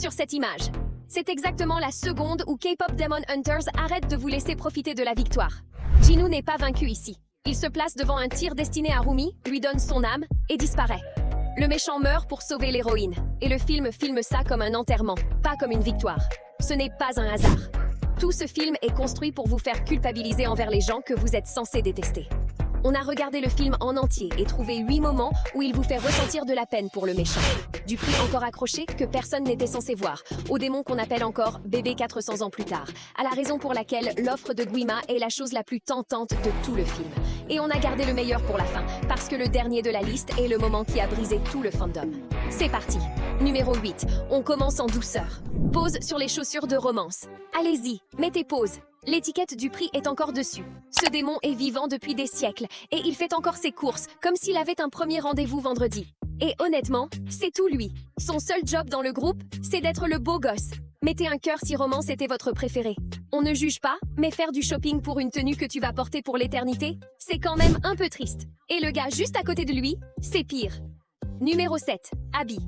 sur cette image. C'est exactement la seconde où K-pop Demon Hunters arrête de vous laisser profiter de la victoire. Jinu n'est pas vaincu ici. Il se place devant un tir destiné à Rumi, lui donne son âme et disparaît. Le méchant meurt pour sauver l'héroïne. Et le film filme ça comme un enterrement, pas comme une victoire. Ce n'est pas un hasard. Tout ce film est construit pour vous faire culpabiliser envers les gens que vous êtes censés détester. On a regardé le film en entier et trouvé 8 moments où il vous fait ressentir de la peine pour le méchant. Du prix encore accroché que personne n'était censé voir, au démon qu'on appelle encore bébé 400 ans plus tard, à la raison pour laquelle l'offre de Guima est la chose la plus tentante de tout le film. Et on a gardé le meilleur pour la fin, parce que le dernier de la liste est le moment qui a brisé tout le fandom. C'est parti. Numéro 8. On commence en douceur. Pause sur les chaussures de romance. Allez-y, mettez pause. L'étiquette du prix est encore dessus. Ce démon est vivant depuis des siècles et il fait encore ses courses comme s'il avait un premier rendez-vous vendredi. Et honnêtement, c'est tout lui. Son seul job dans le groupe, c'est d'être le beau gosse. Mettez un cœur si romance était votre préféré. On ne juge pas, mais faire du shopping pour une tenue que tu vas porter pour l'éternité, c'est quand même un peu triste. Et le gars juste à côté de lui, c'est pire. Numéro 7. Abby.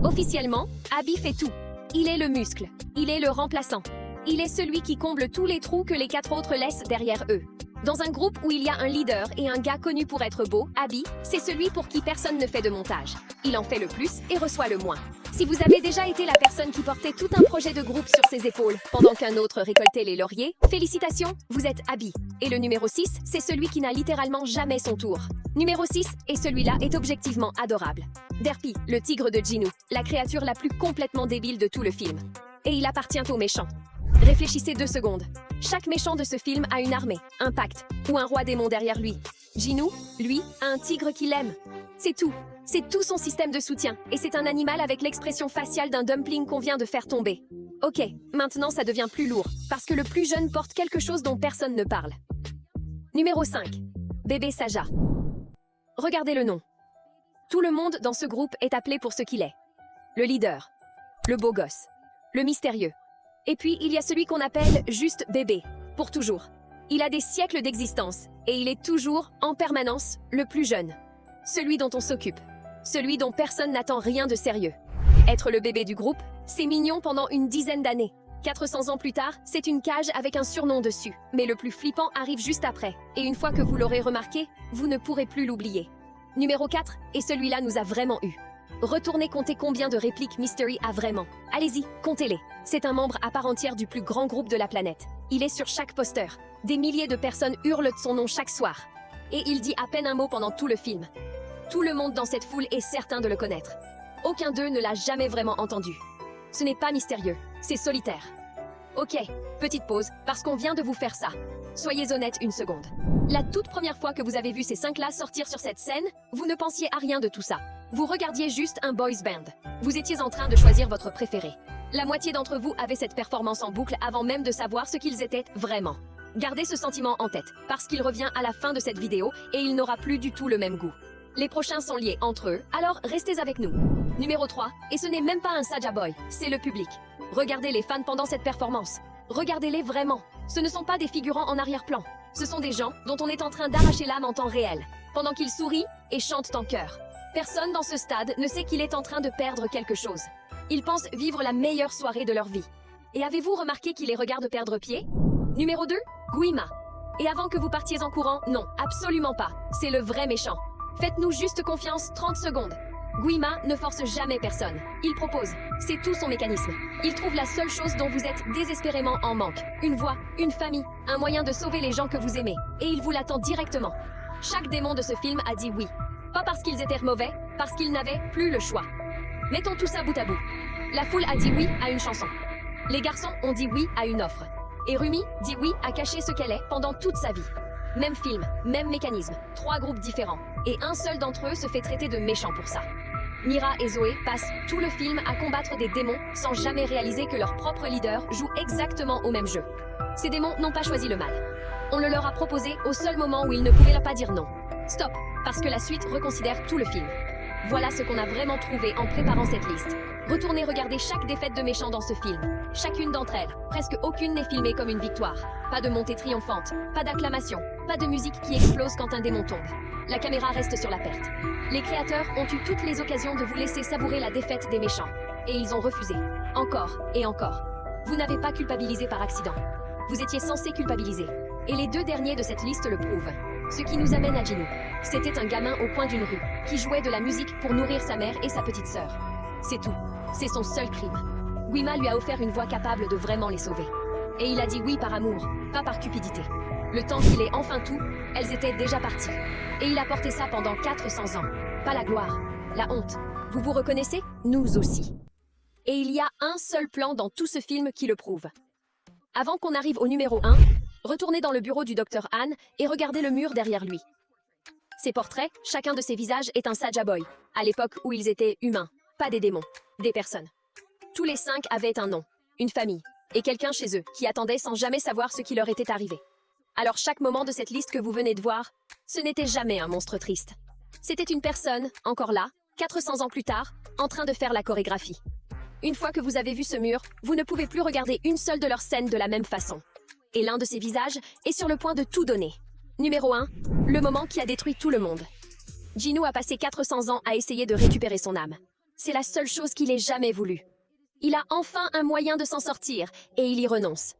Officiellement, Abby fait tout. Il est le muscle. Il est le remplaçant. Il est celui qui comble tous les trous que les 4 autres laissent derrière eux. Dans un groupe où il y a un leader et un gars connu pour être beau, Abby, c'est celui pour qui personne ne fait de montage. Il en fait le plus et reçoit le moins. Si vous avez déjà été la personne qui portait tout un projet de groupe sur ses épaules, pendant qu'un autre récoltait les lauriers, félicitations, vous êtes Abby. Et le numéro 6, c'est celui qui n'a littéralement jamais son tour. Numéro 6, et celui-là est objectivement adorable. Derpy, le tigre de Jinu, la créature la plus complètement débile de tout le film. Et il appartient aux méchants. Réfléchissez 2 secondes. Chaque méchant de ce film a une armée, un pacte ou un roi démon derrière lui. Jinu, lui, a un tigre qui l'aime. C'est tout. C'est tout son système de soutien. Et c'est un animal avec l'expression faciale d'un dumpling qu'on vient de faire tomber. Ok, maintenant ça devient plus lourd, parce que le plus jeune porte quelque chose dont personne ne parle. Numéro 5. Bébé Saja. Regardez le nom. Tout le monde dans ce groupe est appelé pour ce qu'il est. Le leader. Le beau gosse. Le mystérieux. Et puis, il y a celui qu'on appelle juste bébé, pour toujours. Il a des siècles d'existence, et il est toujours, en permanence, le plus jeune. Celui dont on s'occupe. Celui dont personne n'attend rien de sérieux. Être le bébé du groupe, c'est mignon pendant une dizaine d'années. 400 ans plus tard, c'est une cage avec un surnom dessus. Mais le plus flippant arrive juste après. Et une fois que vous l'aurez remarqué, vous ne pourrez plus l'oublier. Numéro 4, et celui-là nous a vraiment eu. Retournez compter combien de répliques Mystery a vraiment. Allez-y, comptez-les. C'est un membre à part entière du plus grand groupe de la planète. Il est sur chaque poster. Des milliers de personnes hurlent de son nom chaque soir. Et il dit à peine un mot pendant tout le film. Tout le monde dans cette foule est certain de le connaître. Aucun d'eux ne l'a jamais vraiment entendu. Ce n'est pas mystérieux, c'est solitaire. Ok, petite pause, parce qu'on vient de vous faire ça. Soyez honnête une seconde. La toute première fois que vous avez vu ces 5-là sortir sur cette scène, vous ne pensiez à rien de tout ça. Vous regardiez juste un boys band. Vous étiez en train de choisir votre préféré. La moitié d'entre vous avait cette performance en boucle avant même de savoir ce qu'ils étaient vraiment. Gardez ce sentiment en tête, parce qu'il revient à la fin de cette vidéo et il n'aura plus du tout le même goût. Les prochains sont liés entre eux, alors restez avec nous. Numéro 3, et ce n'est même pas un Saja Boy, c'est le public. Regardez les fans pendant cette performance. Regardez-les vraiment. Ce ne sont pas des figurants en arrière-plan. Ce sont des gens dont on est en train d'arracher l'âme en temps réel, pendant qu'ils sourient et chantent en chœur. Personne dans ce stade ne sait qu'il est en train de perdre quelque chose. Ils pensent vivre la meilleure soirée de leur vie. Et avez-vous remarqué qu'il les regarde perdre pied? Numéro 2, Guima. Et avant que vous partiez en courant, non, absolument pas. C'est le vrai méchant. Faites-nous juste confiance 30 secondes. Guima ne force jamais personne. Il propose. C'est tout son mécanisme. Il trouve la seule chose dont vous êtes désespérément en manque. Une voix, une famille, un moyen de sauver les gens que vous aimez. Et il vous l'attend directement. Chaque démon de ce film a dit oui. Pas parce qu'ils étaient mauvais, parce qu'ils n'avaient plus le choix. Mettons tout ça bout à bout. La foule a dit oui à une chanson. Les garçons ont dit oui à une offre. Et Rumi dit oui à cacher ce qu'elle est pendant toute sa vie. Même film, même mécanisme, 3 groupes différents. Et un seul d'entre eux se fait traiter de méchant pour ça. Mira et Zoé passent tout le film à combattre des démons sans jamais réaliser que leur propre leader joue exactement au même jeu. Ces démons n'ont pas choisi le mal. On le leur a proposé au seul moment où ils ne pouvaient pas dire non. Stop, parce que la suite reconsidère tout le film. Voilà ce qu'on a vraiment trouvé en préparant cette liste. Retournez regarder chaque défaite de méchant dans ce film. Chacune d'entre elles, presque aucune n'est filmée comme une victoire. Pas de montée triomphante, pas d'acclamation, pas de musique qui explose quand un démon tombe. La caméra reste sur la perte. Les créateurs ont eu toutes les occasions de vous laisser savourer la défaite des méchants. Et ils ont refusé. Encore et encore. Vous n'avez pas culpabilisé par accident. Vous étiez censé culpabiliser. Et les deux derniers de cette liste le prouvent. Ce qui nous amène à Jinu. C'était un gamin au coin d'une rue, qui jouait de la musique pour nourrir sa mère et sa petite sœur. C'est tout. C'est son seul crime. Guima lui a offert une voix capable de vraiment les sauver. Et il a dit oui par amour, pas par cupidité. Le temps qu'il ait enfin tout, elles étaient déjà parties. Et il a porté ça pendant 400 ans. Pas la gloire, la honte. Vous vous reconnaissez? Nous aussi. Et il y a un seul plan dans tout ce film qui le prouve. Avant qu'on arrive au numéro 1, retournez dans le bureau du docteur Han et regardez le mur derrière lui. Ces portraits, chacun de ces visages est un Saja Boy, à l'époque où ils étaient humains, pas des démons, des personnes. Tous les 5 avaient un nom, une famille, et quelqu'un chez eux qui attendait sans jamais savoir ce qui leur était arrivé. Alors chaque moment de cette liste que vous venez de voir, ce n'était jamais un monstre triste. C'était une personne, encore là, 400 ans plus tard, en train de faire la chorégraphie. Une fois que vous avez vu ce mur, vous ne pouvez plus regarder une seule de leurs scènes de la même façon. Et l'un de ces visages est sur le point de tout donner. Numéro 1, le moment qui a détruit tout le monde. Jinu a passé 400 ans à essayer de récupérer son âme. C'est la seule chose qu'il ait jamais voulu. Il a enfin un moyen de s'en sortir, et il y renonce.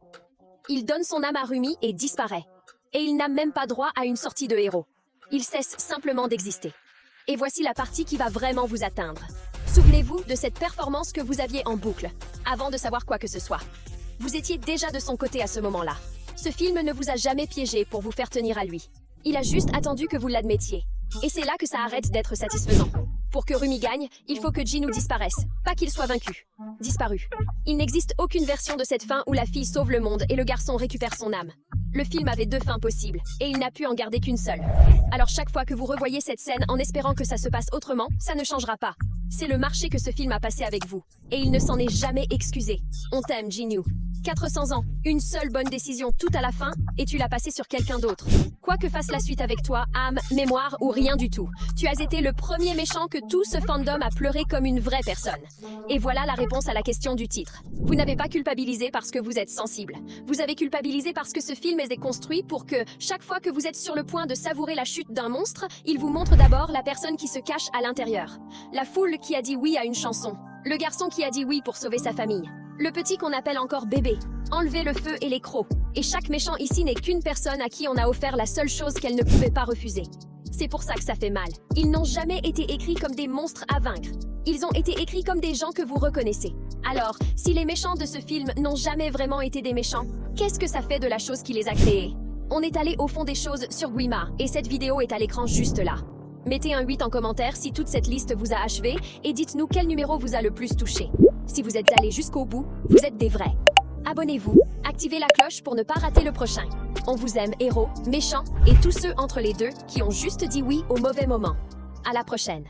Il donne son âme à Rumi et disparaît. Et il n'a même pas droit à une sortie de héros. Il cesse simplement d'exister. Et voici la partie qui va vraiment vous atteindre. Souvenez-vous de cette performance que vous aviez en boucle, avant de savoir quoi que ce soit. Vous étiez déjà de son côté à ce moment-là. Ce film ne vous a jamais piégé pour vous faire tenir à lui. Il a juste attendu que vous l'admettiez. Et c'est là que ça arrête d'être satisfaisant. Pour que Rumi gagne, il faut que Jinu disparaisse, pas qu'il soit vaincu. Disparu. Il n'existe aucune version de cette fin où la fille sauve le monde et le garçon récupère son âme. Le film avait 2 fins possibles, et il n'a pu en garder qu'une seule. Alors chaque fois que vous revoyez cette scène en espérant que ça se passe autrement, ça ne changera pas. C'est le marché que ce film a passé avec vous. Et il ne s'en est jamais excusé. On t'aime, Jinu. 400 ans, une seule bonne décision tout à la fin, et tu l'as passé sur quelqu'un d'autre. Quoi que fasse la suite avec toi, âme, mémoire ou rien du tout, tu as été le premier méchant que tout ce fandom a pleuré comme une vraie personne. Et voilà la réponse à la question du titre. Vous n'avez pas culpabilisé parce que vous êtes sensible. Vous avez culpabilisé parce que ce film est construit pour que, chaque fois que vous êtes sur le point de savourer la chute d'un monstre, il vous montre d'abord la personne qui se cache à l'intérieur. La foule qui a dit oui à une chanson. Le garçon qui a dit oui pour sauver sa famille. Le petit qu'on appelle encore bébé. Enlever le feu et les crocs. Et chaque méchant ici n'est qu'une personne à qui on a offert la seule chose qu'elle ne pouvait pas refuser. C'est pour ça que ça fait mal. Ils n'ont jamais été écrits comme des monstres à vaincre. Ils ont été écrits comme des gens que vous reconnaissez. Alors, si les méchants de ce film n'ont jamais vraiment été des méchants, qu'est-ce que ça fait de la chose qui les a créés? On est allé au fond des choses sur Guima, et cette vidéo est à l'écran juste là. Mettez un 8 en commentaire si toute cette liste vous a achevé, et dites-nous quel numéro vous a le plus touché. Si vous êtes allés jusqu'au bout, vous êtes des vrais. Abonnez-vous, activez la cloche pour ne pas rater le prochain. On vous aime, héros, méchants, et tous ceux entre les deux qui ont juste dit oui au mauvais moment. À la prochaine.